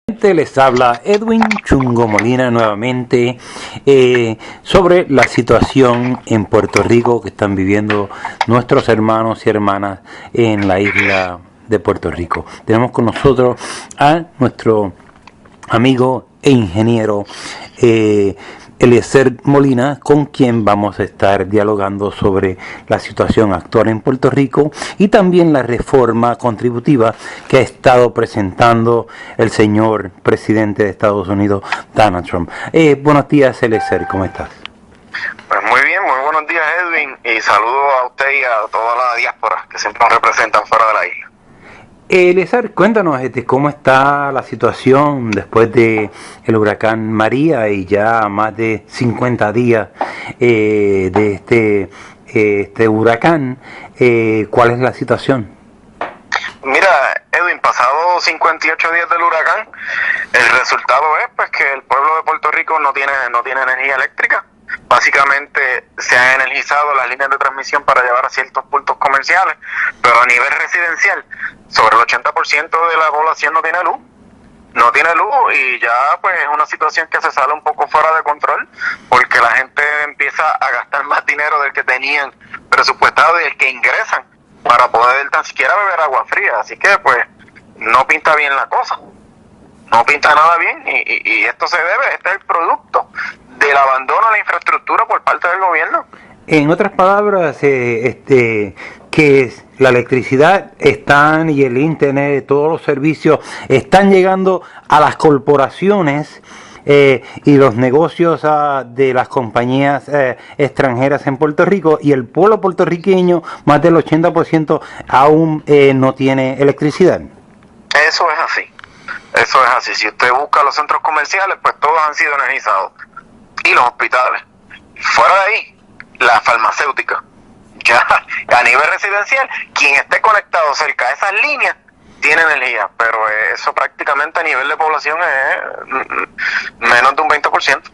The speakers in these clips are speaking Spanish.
Les habla Edwin Chungo Molina nuevamente sobre la situación en Puerto Rico que están viviendo nuestros hermanos y hermanas en la isla de Puerto Rico. Tenemos con nosotros a nuestro amigo e ingeniero Eliezer Molina, con quien vamos a estar dialogando sobre la situación actual en Puerto Rico y también la reforma contributiva que ha estado presentando el señor presidente de Estados Unidos, Donald Trump. Buenos días, Eliezer, ¿cómo estás? Pues muy bien, muy buenos días, Edwin, y saludo a usted y a toda la diáspora que siempre nos representan fuera de la isla. Eliezer, cuéntanos cómo está la situación después de el huracán María y ya más de 50 días de este huracán. ¿Cuál es la situación? Mira, Edwin, pasados 58 días del huracán, el resultado es pues que el pueblo de Puerto Rico no tiene energía eléctrica. Básicamente se han energizado las líneas de transmisión para llevar a ciertos puntos comerciales, pero a nivel residencial, sobre el 80% de la población no tiene luz. No tiene luz y ya pues es una situación que se sale un poco fuera de control porque la gente empieza a gastar más dinero del que tenían presupuestado y el que ingresan para poder tan siquiera beber agua fría. Así que pues no pinta bien la cosa. No pinta nada bien y esto se debe, este es el producto del abandono a la infraestructura por parte del gobierno. En otras palabras, que la electricidad están y el internet, todos los servicios están llegando a las corporaciones y los negocios de las compañías extranjeras en Puerto Rico, y el pueblo puertorriqueño, más del 80% aún no tiene electricidad. Eso es así. Eso es así. Si usted busca los centros comerciales, pues todos han sido energizados. Y los hospitales. Fuera de ahí, la farmacéutica. Ya a nivel residencial, quien esté conectado cerca de esas líneas tiene energía. Pero eso prácticamente a nivel de población es menos de un 20%.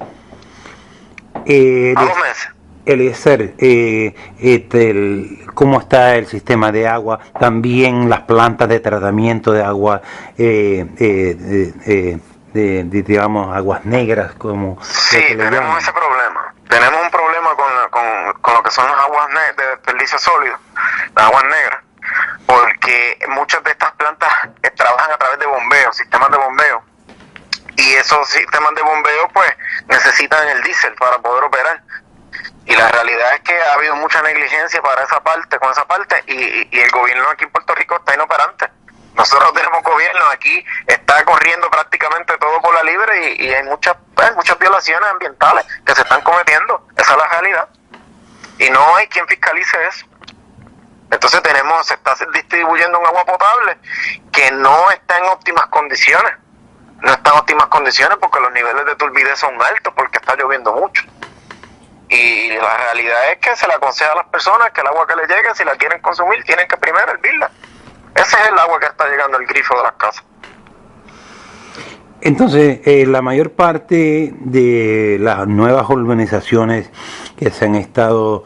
A 2 meses. Eliezer, ¿cómo está el sistema de agua? También las plantas de tratamiento de agua, digamos, aguas negras, como... Sí, tenemos ese problema. Tenemos un problema con lo que son las aguas de desperdicio sólido, las aguas negras, porque muchas de estas plantas trabajan a través de bombeo, sistemas de bombeo, y esos sistemas de bombeo pues necesitan el diésel para poder operar. Y la realidad es que ha habido mucha negligencia para esa parte, con esa parte, y el gobierno aquí en Puerto Rico está inoperante. Nosotros tenemos gobierno aquí, está corriendo prácticamente todo por la libre y hay muchas violaciones ambientales que se están cometiendo. Esa es la realidad. Y no hay quien fiscalice eso. Entonces se está distribuyendo un agua potable que no está en óptimas condiciones. No está en óptimas condiciones porque los niveles de turbidez son altos porque está lloviendo mucho. Y la realidad es que se le aconseja a las personas que el agua que les llegue, si la quieren consumir, tienen que primero hervirla. Ese es el agua que está llegando al grifo de las casas. Entonces, la mayor parte de las nuevas urbanizaciones que se han estado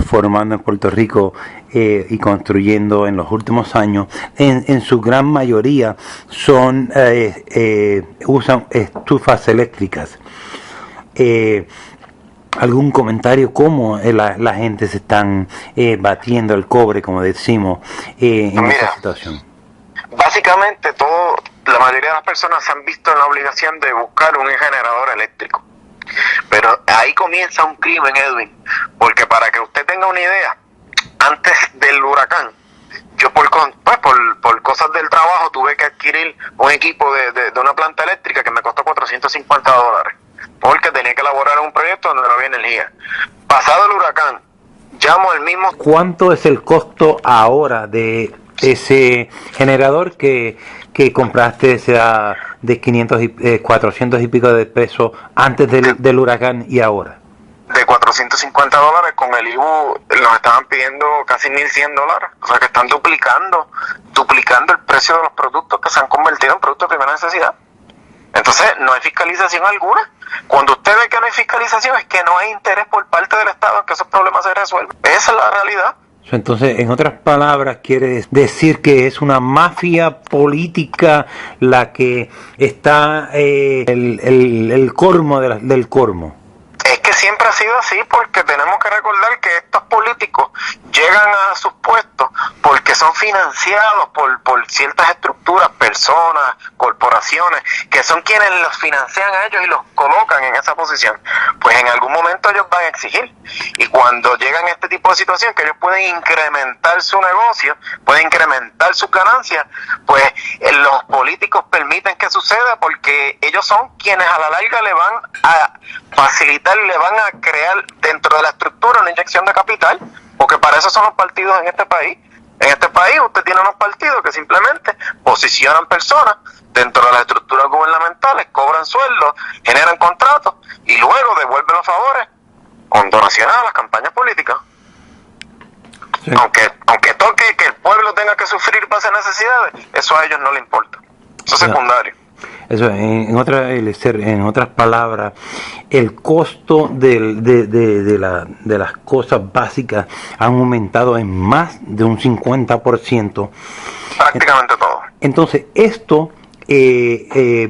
formando en Puerto Rico y construyendo en los últimos años, en su gran mayoría usan estufas eléctricas. ¿Algún comentario cómo la gente se están batiendo el cobre, como decimos, en esta situación? Básicamente la mayoría de las personas se han visto en la obligación de buscar un generador eléctrico. Pero ahí comienza un crimen, Edwin, porque para que usted tenga una idea, antes del huracán, yo por cosas del trabajo tuve que adquirir un equipo de una planta eléctrica que me costó $450. Porque tenía que elaborar un proyecto donde no había energía. Pasado el huracán, llamo al mismo... ¿Cuánto es el costo ahora de ese generador que compraste, sea de 400 y pico de pesos antes del huracán y ahora? De $450, con el IBU nos estaban pidiendo casi $1,100. O sea que están duplicando el precio de los productos que se han convertido en productos de primera necesidad. Entonces no hay fiscalización alguna. Cuando usted ve que no hay fiscalización es que no hay interés por parte del Estado en que esos problemas se resuelvan. Esa es la realidad. Entonces, en otras palabras, quiere decir que es una mafia política la que está el colmo del colmo. Es que siempre ha sido así, porque tenemos que recordar que estos políticos llegan a sus puestos porque son financiados por ciertas estructuras, personas, corporaciones, que son quienes los financian a ellos y los colocan en esa posición. Pues en algún momento ellos van a exigir. Y cuando llegan a este tipo de situación, que ellos pueden incrementar su negocio, pueden incrementar sus ganancias, pues los políticos permiten que suceda, porque ellos son quienes a la larga le van a facilitar, le van a crear dentro de la estructura una inyección de capital, porque para eso son los partidos en este país. En este país usted tiene unos partidos que simplemente posicionan personas dentro de las estructuras gubernamentales, cobran sueldos, generan contratos y luego devuelven los favores con donaciones a las campañas políticas. Sí. Aunque toque que el pueblo tenga que sufrir bases necesidades, eso a ellos no les importa. Eso es secundario. Eso, en otras palabras, el costo de las cosas básicas han aumentado en más de un 50%. Prácticamente todo. Entonces, esto,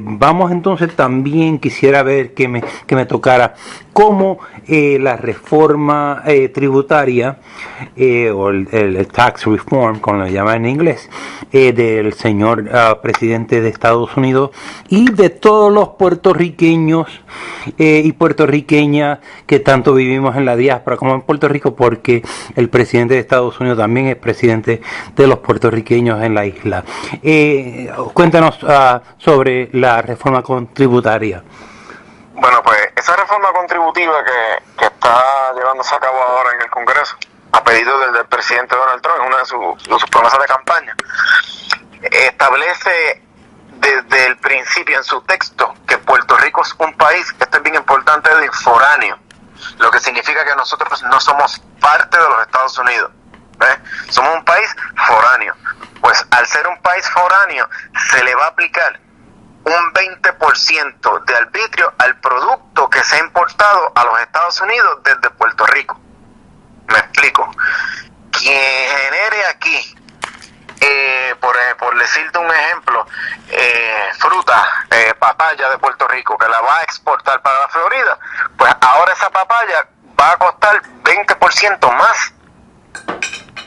vamos entonces, también quisiera ver que me tocara cómo la reforma tributaria, o el tax reform, como lo llaman en inglés, del señor presidente de Estados Unidos y de todos los puertorriqueños y puertorriqueñas que tanto vivimos en la diáspora como en Puerto Rico, porque el presidente de Estados Unidos también es presidente de los puertorriqueños en la isla. Cuéntanos sobre la reforma tributaria. Bueno, pues esa reforma contributiva que está llevándose a cabo ahora en el Congreso, a pedido del presidente Donald Trump, en una de sus promesas de campaña, establece desde el principio en su texto que Puerto Rico es un país, esto es bien importante, de foráneo, lo que significa que nosotros no somos parte de los Estados Unidos, ¿ves? Somos un país foráneo. Pues al ser un país foráneo se le va a aplicar un 20% de arbitrio al producto que se ha importado a los Estados Unidos desde Puerto Rico. Me explico. Quien genere aquí, por decirte un ejemplo, fruta, papaya de Puerto Rico, que la va a exportar para la Florida, pues ahora esa papaya va a costar 20% más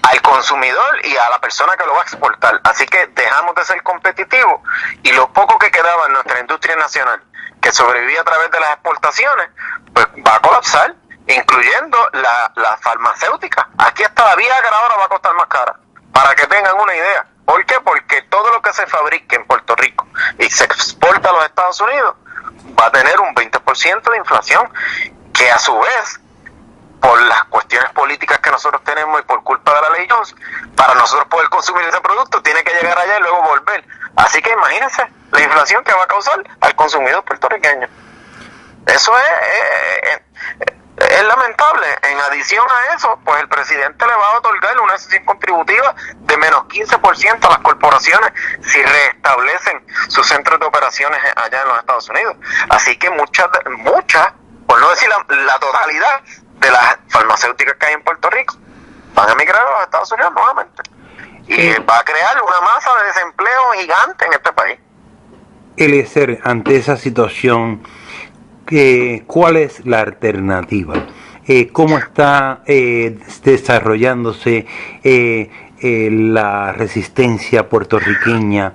al consumidor y a la persona que lo va a exportar. Así que dejamos de ser competitivos y lo poco que quedaba en nuestra industria nacional, que sobrevivía a través de las exportaciones, pues va a colapsar, incluyendo la farmacéutica. Aquí hasta la Viagra ahora va a costar más cara, para que tengan una idea. ¿Por qué? Porque todo lo que se fabrique en Puerto Rico y se exporta a los Estados Unidos va a tener un 20% de inflación, que a su vez, por las cuestiones políticas que nosotros tenemos y por culpa de la ley Jones, para nosotros poder consumir ese producto tiene que llegar allá y luego volver. Así que imagínense la inflación que va a causar al consumidor puertorriqueño. Eso es lamentable. En adición a eso, pues el presidente le va a otorgar una exención contributiva de menos 15% a las corporaciones si restablecen sus centros de operaciones allá en los Estados Unidos. Así que muchas, por no decir la totalidad de las farmacéuticas que hay en Puerto Rico van a migrar a los Estados Unidos nuevamente, y va a crear una masa de desempleo gigante en este país. Eliezer, ante esa situación, ¿cuál es la alternativa? ¿Cómo está desarrollándose la resistencia puertorriqueña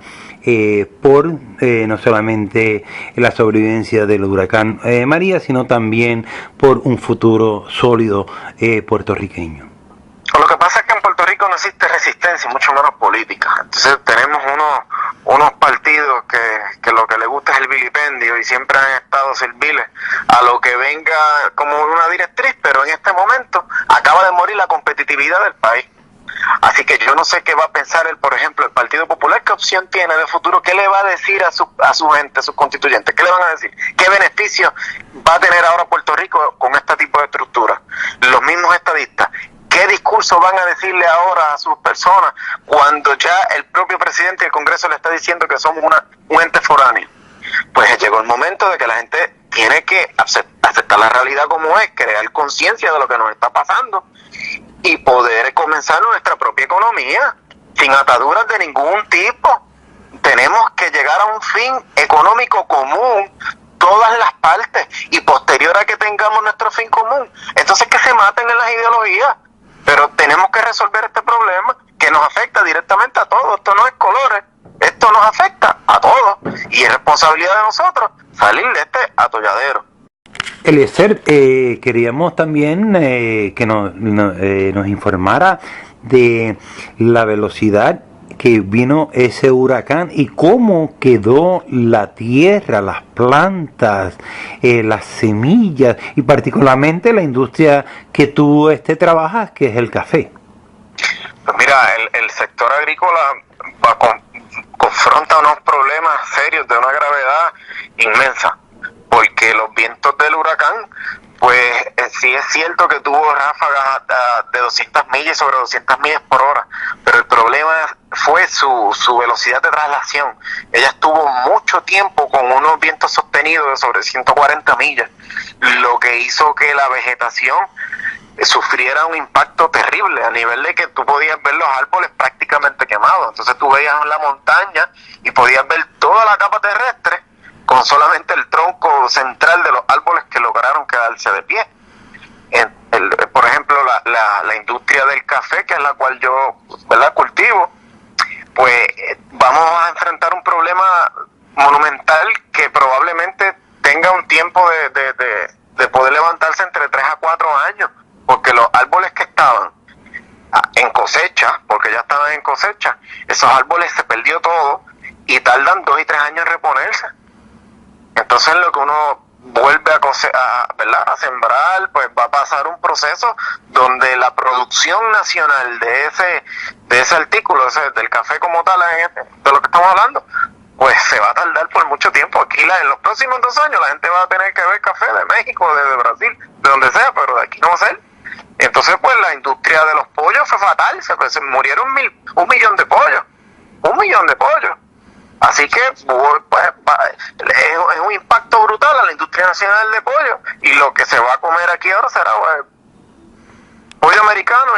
por no solamente la sobrevivencia del huracán María, sino también por un futuro sólido puertorriqueño? Lo que pasa es que en Puerto Rico no existe resistencia, mucho menos política. Entonces tenemos unos partidos que lo que les gusta es el vilipendio y siempre han estado serviles a lo que venga como una directriz, pero en este momento acaba de morir la competitividad del país. Así que yo no sé qué va a pensar por ejemplo, el Partido Popular, qué opción tiene de futuro, qué le va a decir a su gente, a sus constituyentes, qué le van a decir, qué beneficios va a tener ahora Puerto Rico con este tipo de estructura. Los mismos estadistas, ¿qué discurso van a decirle ahora a sus personas cuando ya el propio presidente del Congreso le está diciendo que somos un ente foráneo? Pues llegó el momento de que la gente tiene que aceptar la realidad como es, crear conciencia de lo que nos está pasando y poder comenzar nuestra propia economía sin ataduras de ningún tipo. Tenemos que llegar a un fin económico común, todas las partes, y posterior a que tengamos nuestro fin común, entonces que se maten en las ideologías, pero tenemos que resolver este problema que nos afecta directamente a todos. Esto no es colores, esto nos afecta a todos, y es responsabilidad de nosotros salir de este atolladero. Eliezer, queríamos también que nos informara de la velocidad que vino ese huracán y cómo quedó la tierra, las plantas, las semillas y particularmente la industria que tú trabajas, que es el café. Pues mira, el sector agrícola confronta unos problemas serios de una gravedad inmensa, porque los vientos del huracán, pues sí es cierto que tuvo ráfagas de 200 millas y sobre 200 millas por hora, pero el problema fue su velocidad de traslación. Ella estuvo mucho tiempo con unos vientos sostenidos de sobre 140 millas, lo que hizo que la vegetación sufriera un impacto terrible, a nivel de que tú podías ver los árboles prácticamente quemados. Entonces tú veías la montaña y podías ver toda la capa terrestre con solamente el tronco central de los árboles que lograron quedarse de pie. Por ejemplo, la industria del café, que es la cual yo, ¿verdad?, cultivo, pues vamos a enfrentar un problema monumental que probablemente tenga un tiempo de poder levantarse entre 3 a 4 años, porque los árboles que estaban en cosecha, porque ya estaban en cosecha, esos árboles se perdió todo y tardan 2 y 3 años en reponerse. Entonces lo que uno vuelve ¿verdad?, a sembrar, pues va a pasar un proceso donde la producción nacional de ese artículo, del café como tal, de lo que estamos hablando, pues se va a tardar por mucho tiempo. Aquí en los próximos 2 años la gente va a tener que ver café de México, de Brasil, de donde sea, pero de aquí no va a ser. Entonces pues la industria de los pollos fue fatal, se murieron 1 millón de pollos, 1 millón de pollos. Así que pues, es un impacto brutal a la industria nacional de pollo, y lo que se va a comer aquí ahora será pollo americano,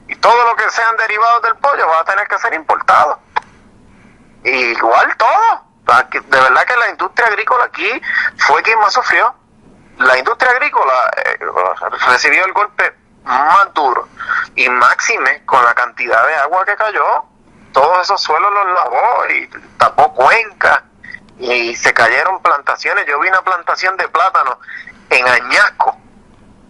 y todo lo que sean derivados del pollo va a tener que ser importado. Y igual todo. De verdad que la industria agrícola aquí fue quien más sufrió. La industria agrícola recibió el golpe más duro, y máxime con la cantidad de agua que cayó. Todos esos suelos los lavó y tapó cuencas, y se cayeron plantaciones. Yo vi una plantación de plátano en Añasco,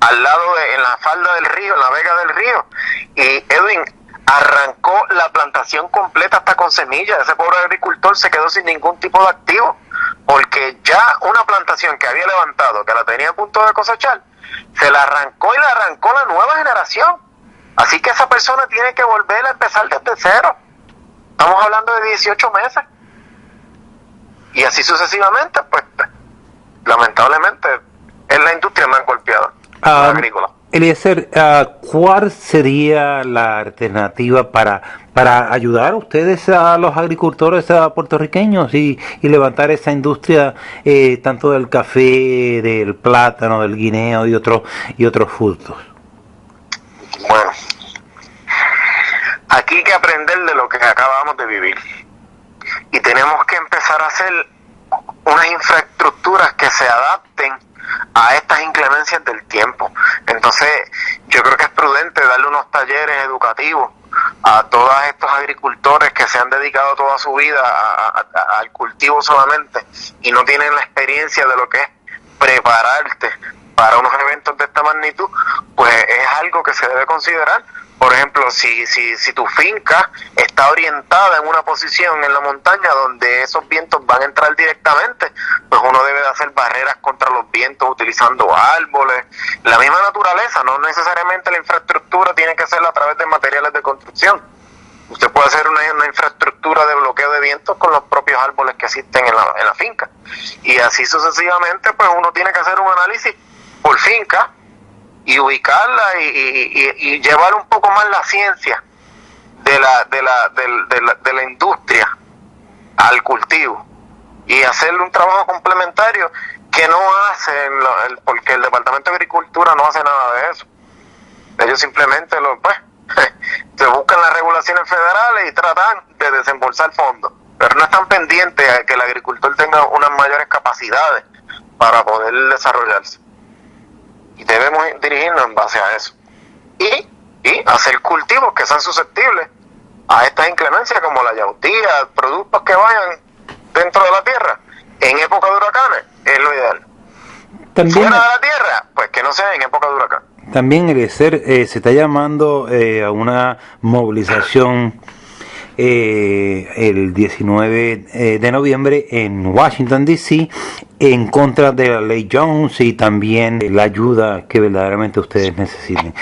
al lado en la falda del río, en la vega del río, y Edwin arrancó la plantación completa hasta con semillas. Ese pobre agricultor se quedó sin ningún tipo de activo, porque ya una plantación que había levantado, que la tenía a punto de cosechar, se la arrancó, y la arrancó la nueva generación. Así que esa persona tiene que volver a empezar desde cero. Estamos hablando de 18 meses. Y así sucesivamente, pues lamentablemente es la industria más golpeada, la agrícola. Eliezer, ¿cuál sería la alternativa para ayudar a ustedes, a los agricultores puertorriqueños, y levantar esa industria, tanto del café, del plátano, del guineo y otros frutos? Bueno, aquí hay que aprender de lo que acabamos de vivir, y tenemos que empezar a hacer unas infraestructuras que se adapten a estas inclemencias del tiempo. Entonces yo creo que es prudente darle unos talleres educativos a todos estos agricultores que se han dedicado toda su vida al cultivo solamente, y no tienen la experiencia de lo que es prepararte para unos eventos de esta magnitud. Pues es algo que se debe considerar. Por ejemplo, si tu finca está orientada en una posición en la montaña donde esos vientos van a entrar directamente, pues uno debe de hacer barreras contra los vientos utilizando árboles. La misma naturaleza, no necesariamente la infraestructura tiene que ser a través de materiales de construcción. Usted puede hacer una infraestructura de bloqueo de vientos con los propios árboles que existen en la finca. Y así sucesivamente, pues uno tiene que hacer un análisis por finca y ubicarla y llevar un poco más la ciencia de la industria al cultivo, y hacerle un trabajo complementario que no hacen, porque el Departamento de Agricultura no hace nada de eso. Ellos simplemente se buscan las regulaciones federales y tratan de desembolsar fondos, pero no están pendientes a que el agricultor tenga unas mayores capacidades para poder desarrollarse. Y debemos dirigirnos en base a eso. Y hacer cultivos que sean susceptibles a estas inclemencias, como la yautía, productos que vayan dentro de la tierra en época de huracanes, es lo ideal. También, fuera de la tierra, pues que no sea en época de huracán. También Eliezer, se está llamando a una movilización el 19 de noviembre en Washington D.C. en contra de la ley Jones y también la ayuda que verdaderamente ustedes necesiten.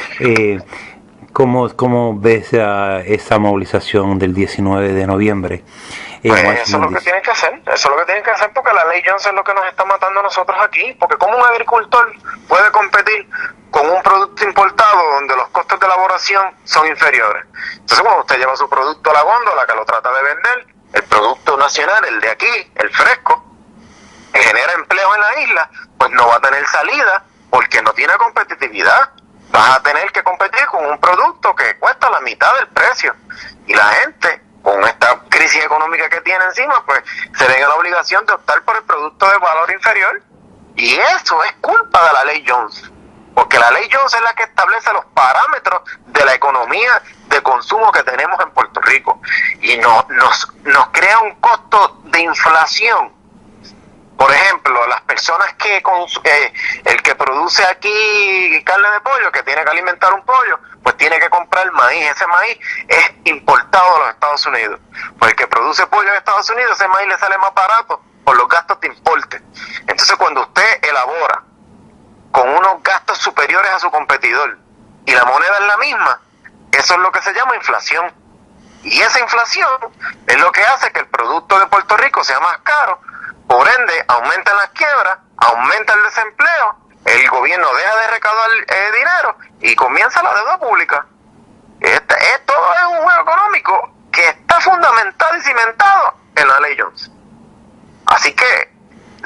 ¿Cómo ves esa movilización del 19 de noviembre? Pues eso es lo que tienen que hacer, porque la ley Jones es lo que nos está matando a nosotros aquí, porque ¿cómo un agricultor puede competir con un producto importado donde los costos de elaboración son inferiores? Entonces cuando usted lleva su producto a la góndola que lo trata de vender, el producto nacional, el de aquí, el fresco, que genera empleo en la isla, pues no va a tener salida porque no tiene competitividad. Vas a tener que competir con un producto que cuesta la mitad del precio. Y la gente, con esta crisis económica que tiene encima, pues se ven en la obligación de optar por el producto de valor inferior. Y eso es culpa de la ley Jones. Porque la ley Jones es la que establece los parámetros de la economía de consumo que tenemos en Puerto Rico. Y nos crea un costo de inflación. Por ejemplo, las personas el que produce aquí carne de pollo, que tiene que alimentar un pollo, pues tiene que comprar maíz. Ese maíz es importado a los Estados Unidos. Pues el que produce pollo en Estados Unidos, ese maíz le sale más barato por los gastos de importe. Entonces, cuando usted elabora con unos gastos superiores a su competidor y la moneda es la misma, eso es lo que se llama inflación. Y esa inflación es lo que hace que el producto de Puerto Rico sea más caro. Por ende, aumentan las quiebras, aumenta el desempleo, el gobierno deja de recaudar dinero y comienza la deuda pública. Esto es un juego económico que está fundamentado y cimentado en la ley Jones. Así que,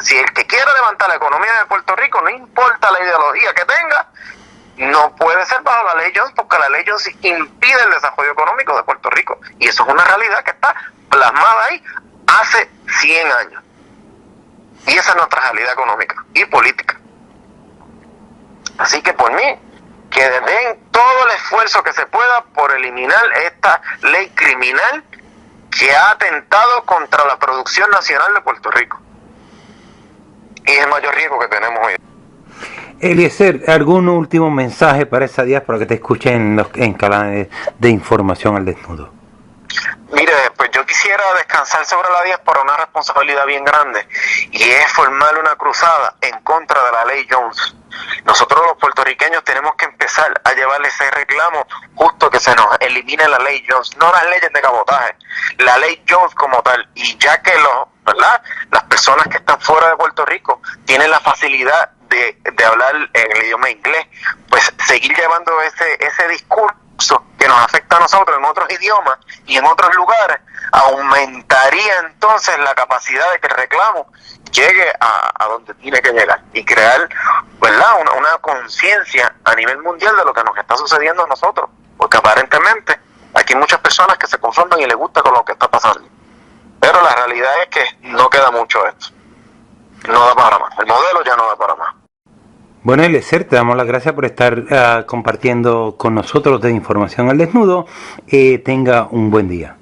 si el que quiera levantar la economía de Puerto Rico, no importa la ideología que tenga, no puede ser bajo la ley Jones, porque la ley Jones impide el desarrollo económico de Puerto Rico. Y eso es una realidad que está plasmada ahí hace 100 años. Y esa es nuestra realidad económica y política. Así que por mí, que den todo el esfuerzo que se pueda por eliminar esta ley criminal que ha atentado contra la producción nacional de Puerto Rico. Y es el mayor riesgo que tenemos hoy. Eliezer, ¿algún último mensaje para esa diáspora que te escuchen en canales de información al desnudo? Mire, pues yo quisiera descansar sobre la diáspora una responsabilidad bien grande, y es formar una cruzada en contra de la ley Jones. Nosotros los puertorriqueños tenemos que empezar a llevarle ese reclamo justo, que se nos elimine la ley Jones, no las leyes de cabotaje, la ley Jones como tal. Y ya que las personas que están fuera de Puerto Rico tienen la facilidad de hablar en el idioma inglés, pues seguir llevando ese discurso que nos afecta a nosotros en otros idiomas y en otros lugares, aumentaría entonces la capacidad de que el reclamo llegue a donde tiene que llegar y crear, ¿verdad?, una conciencia a nivel mundial de lo que nos está sucediendo a nosotros, porque aparentemente aquí hay muchas personas que se conforman y les gusta con lo que está pasando, pero la realidad es que no queda mucho esto, no da para más, el modelo ya no da para más. Bueno, Eliezer, te damos las gracias por estar compartiendo con nosotros de Información al Desnudo. Tenga un buen día.